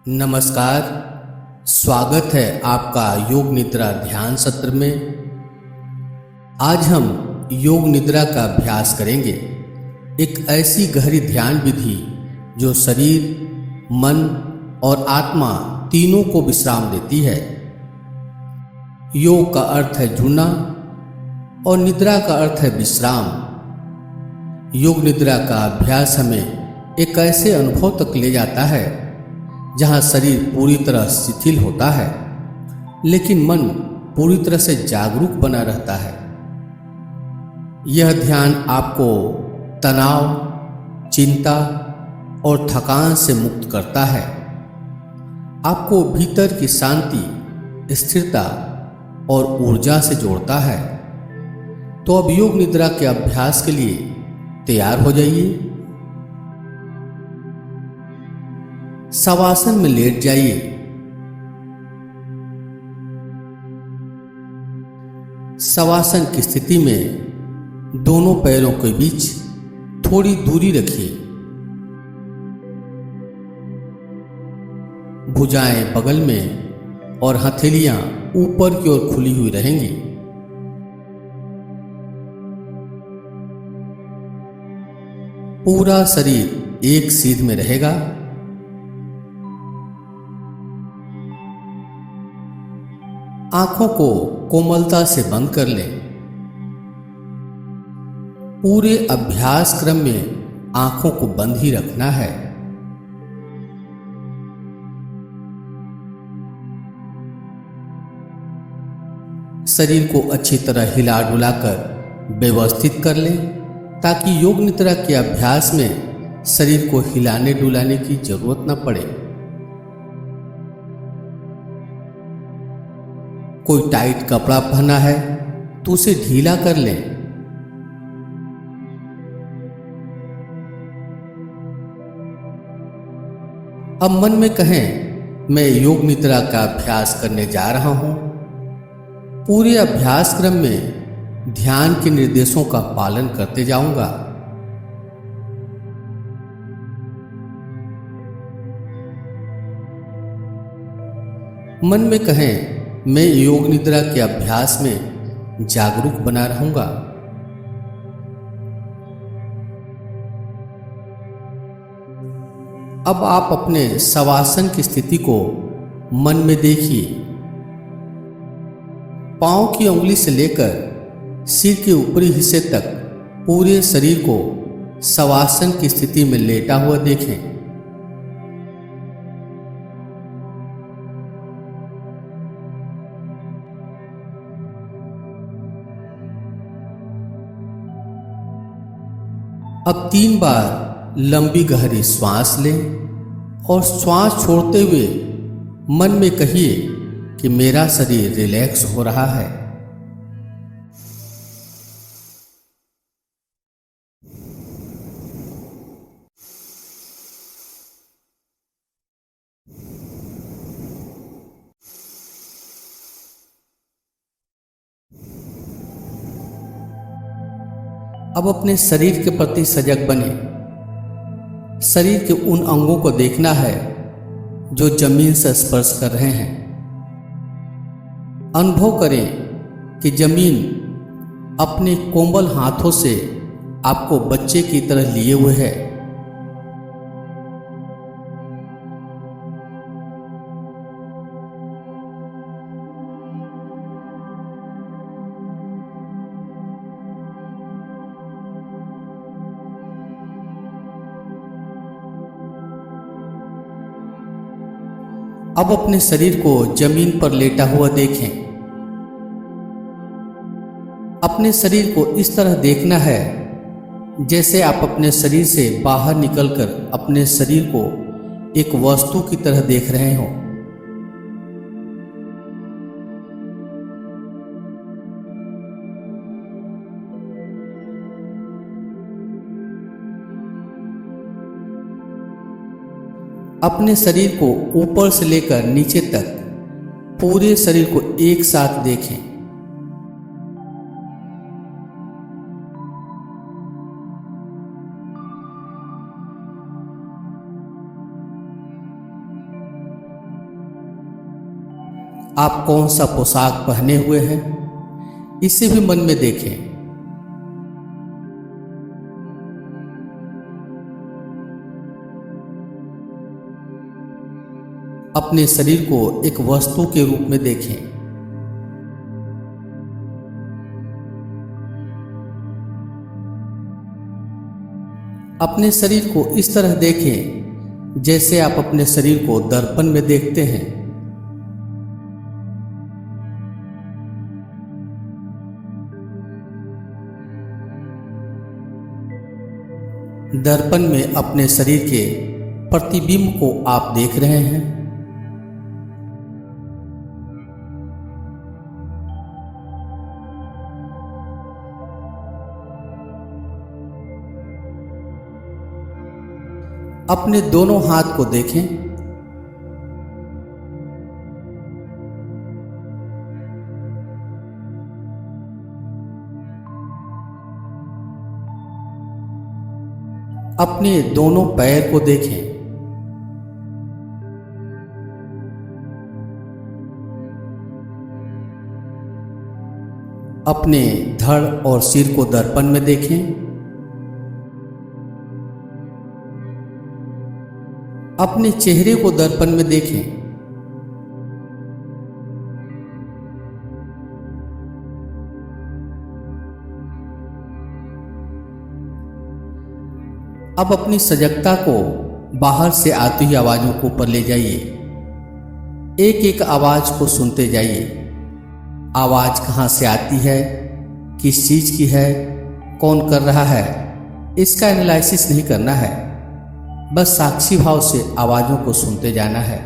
नमस्कार। स्वागत है आपका योग निद्रा ध्यान सत्र में। आज हम योग निद्रा का अभ्यास करेंगे, एक ऐसी गहरी ध्यान विधि जो शरीर, मन और आत्मा तीनों को विश्राम देती है। योग का अर्थ है जुड़ना और निद्रा का अर्थ है विश्राम। योग निद्रा का अभ्यास हमें एक ऐसे अनुभव तक ले जाता है जहाँ शरीर पूरी तरह शिथिल होता है, लेकिन मन पूरी तरह से जागरूक बना रहता है। यह ध्यान आपको तनाव, चिंता और थकान से मुक्त करता है, आपको भीतर की शांति, स्थिरता और ऊर्जा से जोड़ता है। तो अब योग निद्रा के अभ्यास के लिए तैयार हो जाइए। शवासन में लेट जाइए। शवासन की स्थिति में दोनों पैरों के बीच थोड़ी दूरी रखिए। भुजाएं बगल में और हथेलियां ऊपर की ओर खुली हुई रहेंगी। पूरा शरीर एक सीध में रहेगा। आंखों को कोमलता से बंद कर लें। पूरे अभ्यास क्रम में आंखों को बंद ही रखना है। शरीर को अच्छी तरह हिला डुलाकर व्यवस्थित कर लें, ताकि योग निद्रा के अभ्यास में शरीर को हिलाने डुलाने की जरूरत न पड़े। कोई टाइट कपड़ा पहना है तो उसे ढीला कर लें। अब मन में कहें, मैं योग निद्रा का अभ्यास करने जा रहा हूं। पूरे अभ्यास क्रम में ध्यान के निर्देशों का पालन करते जाऊंगा। मन में कहें, मैं योग निद्रा के अभ्यास में जागरूक बना रहूंगा। अब आप अपने शवासन की स्थिति को मन में देखिए। पांव की उंगली से लेकर सिर के ऊपरी हिस्से तक पूरे शरीर को शवासन की स्थिति में लेटा हुआ देखें। अब 3 बार लंबी गहरी श्वास लें और श्वास छोड़ते हुए मन में कहिए कि मेरा शरीर रिलैक्स हो रहा है। अब अपने शरीर के प्रति सजग बने। शरीर के उन अंगों को देखना है जो जमीन से स्पर्श कर रहे हैं। अनुभव करें कि जमीन अपने कोमल हाथों से आपको बच्चे की तरह लिए हुए है। अब अपने शरीर को जमीन पर लेटा हुआ देखें। अपने शरीर को इस तरह देखना है जैसे आप अपने शरीर से बाहर निकलकर अपने शरीर को एक वस्तु की तरह देख रहे हो। अपने शरीर को ऊपर से लेकर नीचे तक पूरे शरीर को एक साथ देखें। आप कौन सा पोशाक पहने हुए हैं, इसे भी मन में देखें। अपने शरीर को एक वस्तु के रूप में देखें। अपने शरीर को इस तरह देखें जैसे आप अपने शरीर को दर्पण में देखते हैं। दर्पण में अपने शरीर के प्रतिबिंब को आप देख रहे हैं। अपने दोनों हाथ को देखें। अपने दोनों पैर को देखें। अपने धड़ और सिर को दर्पण में देखें। अपने चेहरे को दर्पण में देखें। अब अपनी सजगता को बाहर से आती हुई आवाजों को ऊपर ले जाइए। एक एक आवाज को सुनते जाइए। आवाज कहाँ से आती है, किस चीज की है, कौन कर रहा है, इसका एनालिसिस नहीं करना है। बस साक्षी भाव से आवाजों को सुनते जाना है।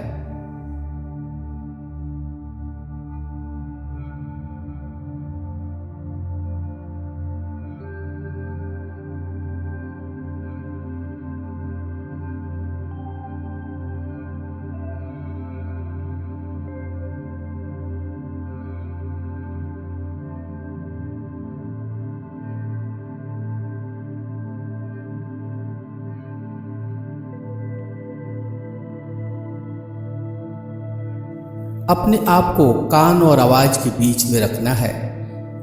अपने आप को कान और आवाज के बीच में रखना है।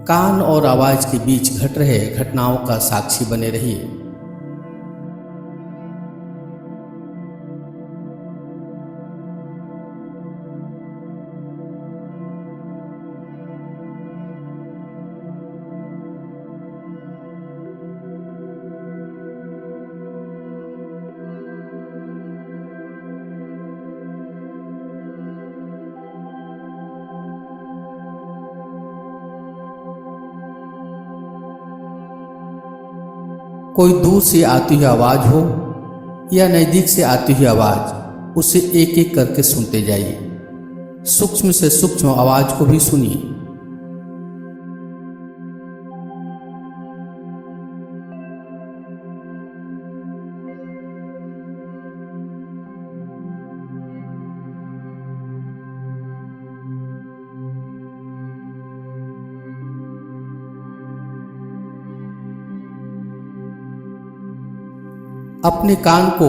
कान और आवाज के बीच घट रहे घटनाओं का साक्षी बने रहिए। कोई दूर से आती हुई आवाज हो या नजदीक से आती हुई आवाज, उसे एक एक करके सुनते जाइए। सूक्ष्म से सूक्ष्म आवाज को भी सुनिए। अपने कान को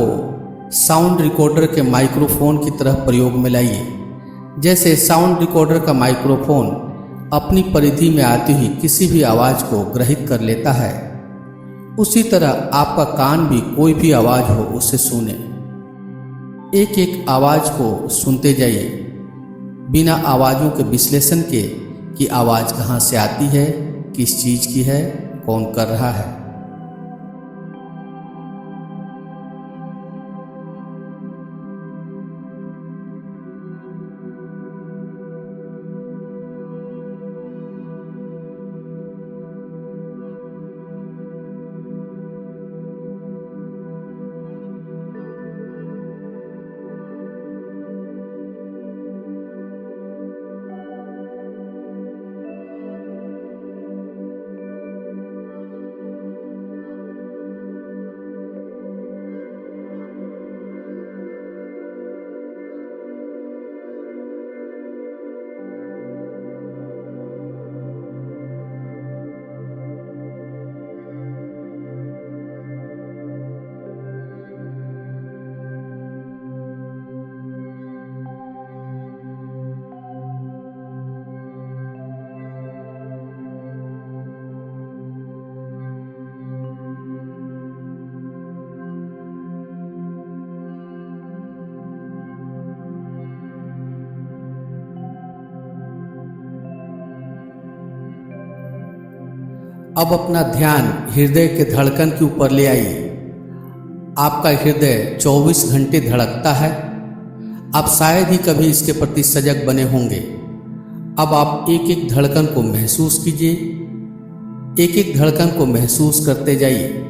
साउंड रिकॉर्डर के माइक्रोफोन की तरह प्रयोग में लाइए। जैसे साउंड रिकॉर्डर का माइक्रोफोन अपनी परिधि में आती हुई किसी भी आवाज को ग्रहित कर लेता है, उसी तरह आपका कान भी कोई भी आवाज हो उसे सुने। एक एक आवाज को सुनते जाइए बिना आवाजों के विश्लेषण के कि आवाज कहाँ से आती है, किस चीज की है, कौन कर रहा है। अब अपना ध्यान हृदय के धड़कन के ऊपर ले आइए। आपका हृदय 24 घंटे धड़कता है। आप शायद ही कभी इसके प्रति सजग बने होंगे। अब आप एक एक धड़कन को महसूस कीजिए। एक एक धड़कन को महसूस करते जाइए।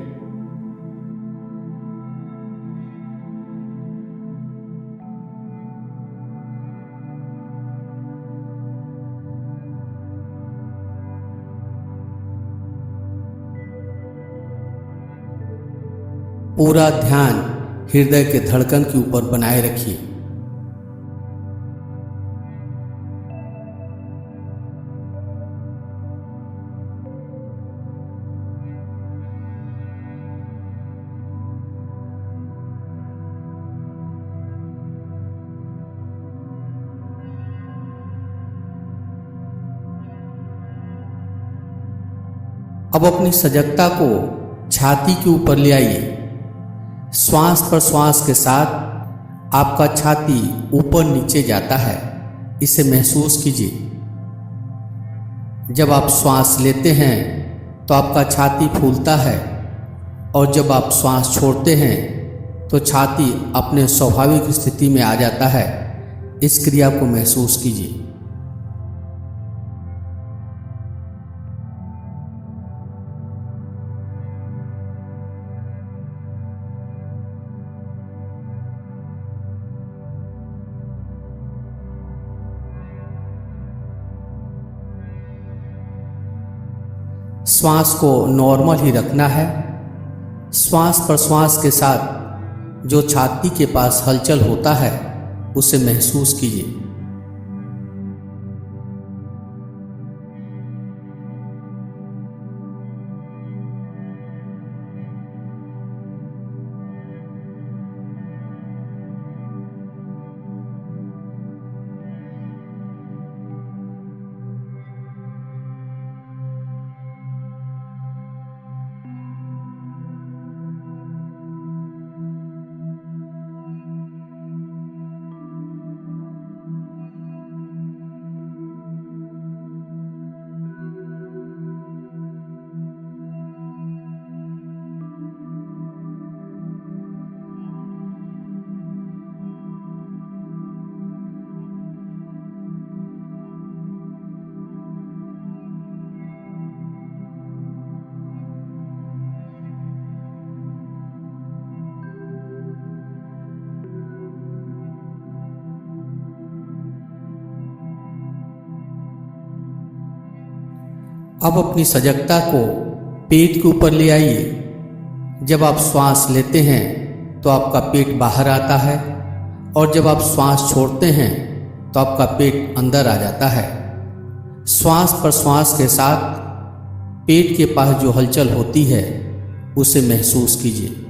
पूरा ध्यान हृदय के धड़कन के ऊपर बनाए रखिए। अब अपनी सजगता को छाती के ऊपर ले आइए। श्वास प्रश्वास के साथ आपका छाती ऊपर नीचे जाता है, इसे महसूस कीजिए। जब आप श्वास लेते हैं तो आपका छाती फूलता है, और जब आप श्वास छोड़ते हैं तो छाती अपने स्वाभाविक स्थिति में आ जाता है। इस क्रिया को महसूस कीजिए। श्वास को नॉर्मल ही रखना है। श्वास प्रश्वास के साथ जो छाती के पास हलचल होता है उसे महसूस कीजिए। अब अपनी सजगता को पेट के ऊपर ले आइए। जब आप श्वास लेते हैं तो आपका पेट बाहर आता है, और जब आप श्वास छोड़ते हैं तो आपका पेट अंदर आ जाता है। श्वास प्रश्वास के साथ पेट के पास जो हलचल होती है उसे महसूस कीजिए।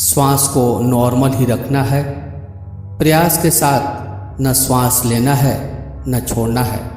श्वास को नॉर्मल ही रखना है। प्रयास के साथ न श्वास लेना है न छोड़ना है।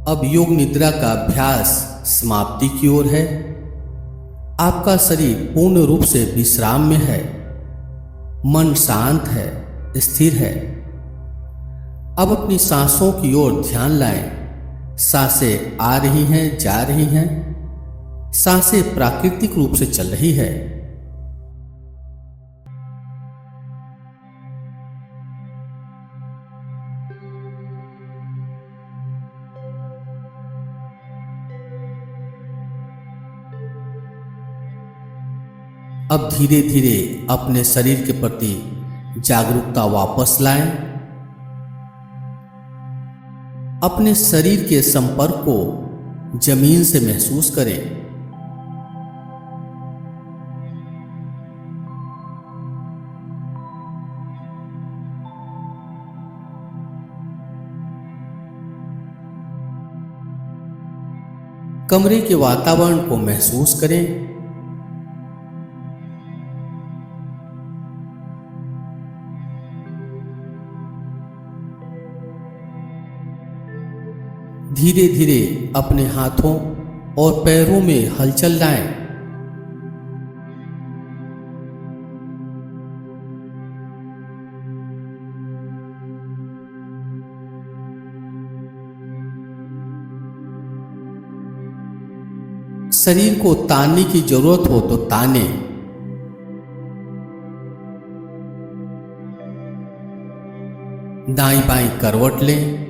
अब योग निद्रा का अभ्यास समाप्ति की ओर है। आपका शरीर पूर्ण रूप से विश्राम में है। मन शांत है, स्थिर है। अब अपनी सांसों की ओर ध्यान लाएं। सांसें आ रही हैं, जा रही हैं। सांसें प्राकृतिक रूप से चल रही है। अब धीरे धीरे अपने शरीर के प्रति जागरूकता वापस लाएं। अपने शरीर के संपर्क को जमीन से महसूस करें। कमरे के वातावरण को महसूस करें। धीरे धीरे अपने हाथों और पैरों में हलचल लाएं। शरीर को तानने की जरूरत हो तो ताने। दाईं बाईं करवट लें।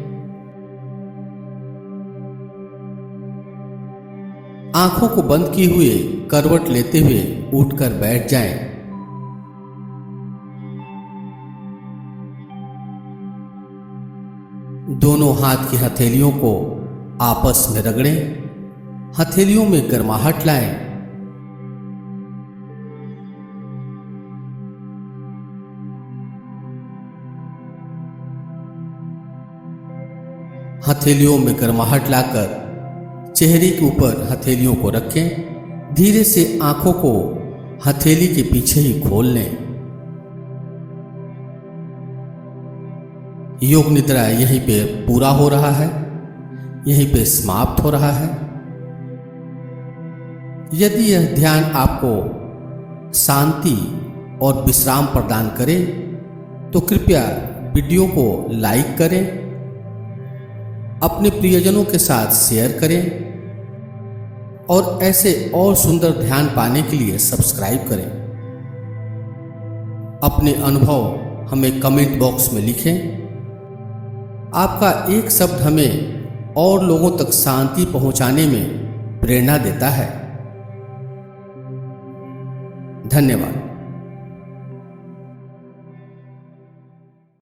आंखों को बंद किए हुए करवट लेते हुए उठकर बैठ जाएं। दोनों हाथ की हथेलियों को आपस में रगड़ें। हथेलियों में गर्माहट लाएं। हथेलियों में गर्माहट लाकर चेहरे के ऊपर हथेलियों को रखें। धीरे से आंखों को हथेली के पीछे ही खोल लें। योग निद्रा यहीं पे पूरा हो रहा है, यहीं पे समाप्त हो रहा है। यदि यह ध्यान आपको शांति और विश्राम प्रदान करे तो कृपया वीडियो को लाइक करें, अपने प्रियजनों के साथ शेयर करें और ऐसे और सुंदर ध्यान पाने के लिए सब्सक्राइब करें। अपने अनुभव हमें कमेंट बॉक्स में लिखें। आपका एक शब्द हमें और लोगों तक शांति पहुंचाने में प्रेरणा देता है। धन्यवाद।